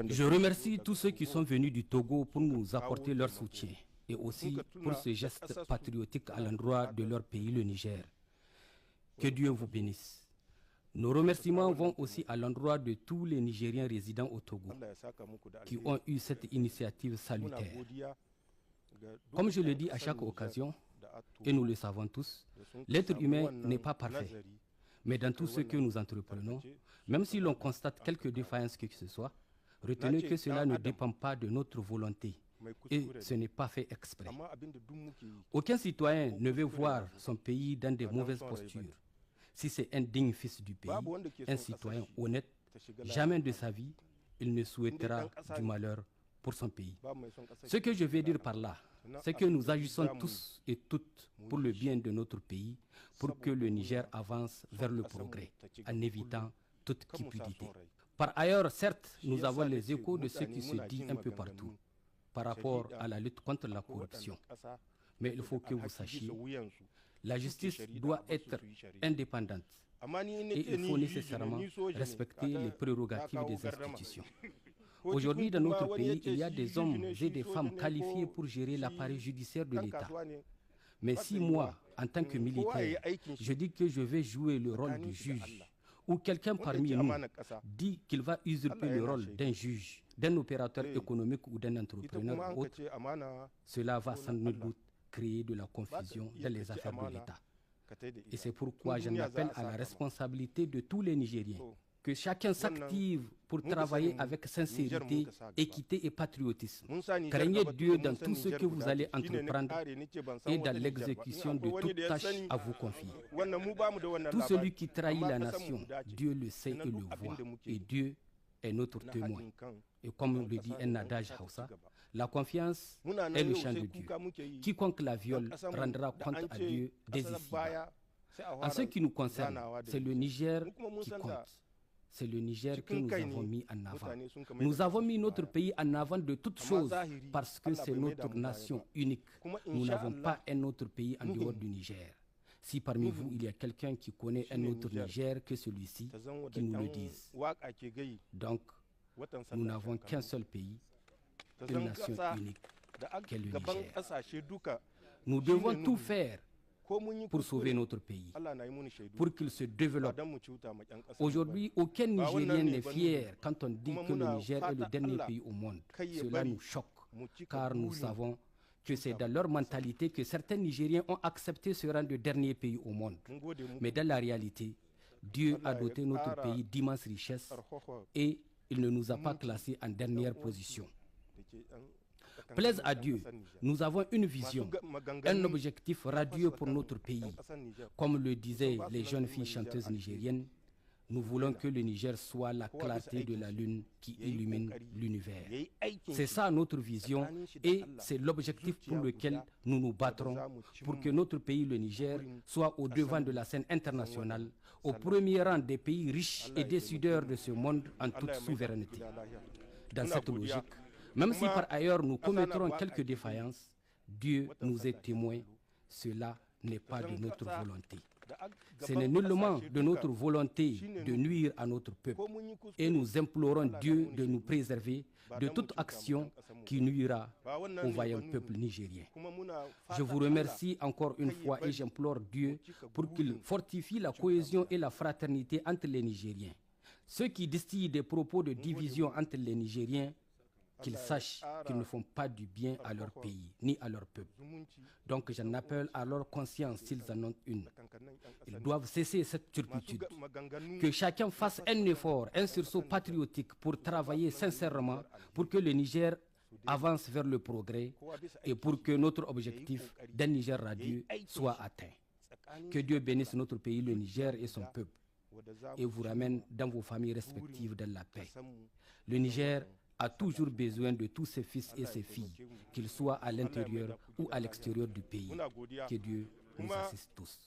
Je remercie tous ceux qui sont venus du Togo pour nous apporter leur soutien et aussi pour ce geste patriotique à l'endroit de leur pays, le Niger. Que Dieu vous bénisse. Nos remerciements vont aussi à l'endroit de tous les Nigériens résidant au Togo qui ont eu cette initiative salutaire. Comme je le dis à chaque occasion, et nous le savons tous, l'être humain n'est pas parfait. Mais dans tout ce que nous entreprenons, même si l'on constate quelques défaillances que ce soit, retenez que cela ne dépend pas de notre volonté et ce n'est pas fait exprès. Aucun citoyen ne veut voir son pays dans de mauvaises postures. Si c'est un digne fils du pays, un citoyen honnête, jamais de sa vie, il ne souhaitera du malheur pour son pays. Ce que je veux dire par là, c'est que nous agissons tous et toutes pour le bien de notre pays, pour que le Niger avance vers le progrès, en évitant toute cupidité. Par ailleurs, certes, nous avons les échos de ce qui se dit un peu partout par rapport à la lutte contre la corruption. Mais il faut que vous sachiez, la justice doit être indépendante et il faut nécessairement respecter les prérogatives des institutions. Aujourd'hui, dans notre pays, il y a des hommes et des femmes qualifiés pour gérer l'appareil judiciaire de l'État. Mais si moi, en tant que militaire, je dis que je vais jouer le rôle du juge, ou quelqu'un parmi nous dit qu'il va usurper le rôle d'un juge, d'un opérateur économique ou d'un entrepreneur autre, cela va sans nul doute créer de la confusion dans les affaires de l'État. Et c'est pourquoi j'en appelle à la responsabilité de tous les Nigériens, que chacun s'active pour travailler avec sincérité, équité et patriotisme. Craignez Dieu dans tout ce que vous allez entreprendre et dans l'exécution de toute tâche à vous confier. Tout celui qui trahit la nation, Dieu le sait et le voit, et Dieu est notre témoin. Et comme le dit un adage Hausa, la confiance est le champ de Dieu. Quiconque la viole rendra compte à Dieu dès ici-bas. En ce qui nous concerne, c'est le Niger qui compte. C'est le Niger que nous avons mis en avant. Nous avons mis notre pays en avant de toutes choses parce que c'est notre nation unique. Nous n'avons pas un autre pays en dehors du Niger. Si parmi vous, il y a quelqu'un qui connaît un autre Niger que celui-ci, qu'il nous le dise. Donc, nous n'avons qu'un seul pays, une nation unique, qu'est le Niger. Nous devons tout faire pour sauver notre pays, pour qu'il se développe. Aujourd'hui, aucun Nigérien n'est fier quand on dit que le Niger est le dernier pays au monde. Cela nous choque, car nous savons que c'est dans leur mentalité que certains Nigériens ont accepté ce rang de dernier pays au monde. Mais dans la réalité, Dieu a doté notre pays d'immenses richesses et il ne nous a pas classés en dernière position. Plaise à Dieu, nous avons une vision, un objectif radieux pour notre pays. Comme le disaient les jeunes filles chanteuses nigériennes, nous voulons que le Niger soit la clarté de la lune qui illumine l'univers. C'est ça notre vision et c'est l'objectif pour lequel nous nous battrons pour que notre pays, le Niger, soit au devant de la scène internationale, au premier rang des pays riches et décideurs de ce monde en toute souveraineté. Dans cette logique, même si par ailleurs nous commettrons quelques défaillances, Dieu nous est témoin, cela n'est pas de notre volonté. Ce n'est nullement de notre volonté de nuire à notre peuple. Et nous implorons Dieu de nous préserver de toute action qui nuira au vaillant peuple nigérien. Je vous remercie encore une fois et j'implore Dieu pour qu'il fortifie la cohésion et la fraternité entre les Nigériens. Ceux qui distillent des propos de division entre les Nigériens, qu'ils sachent qu'ils ne font pas du bien à leur pays, ni à leur peuple. Donc j'en appelle à leur conscience s'ils en ont une. Ils doivent cesser cette turpitude. Que chacun fasse un effort, un sursaut patriotique pour travailler sincèrement pour que le Niger avance vers le progrès et pour que notre objectif d'un Niger radieux soit atteint. Que Dieu bénisse notre pays, le Niger et son peuple et vous ramène dans vos familles respectives dans la paix. Le Niger a toujours besoin de tous ses fils et ses filles, qu'ils soient à l'intérieur ou à l'extérieur du pays. Que Dieu nous assiste tous.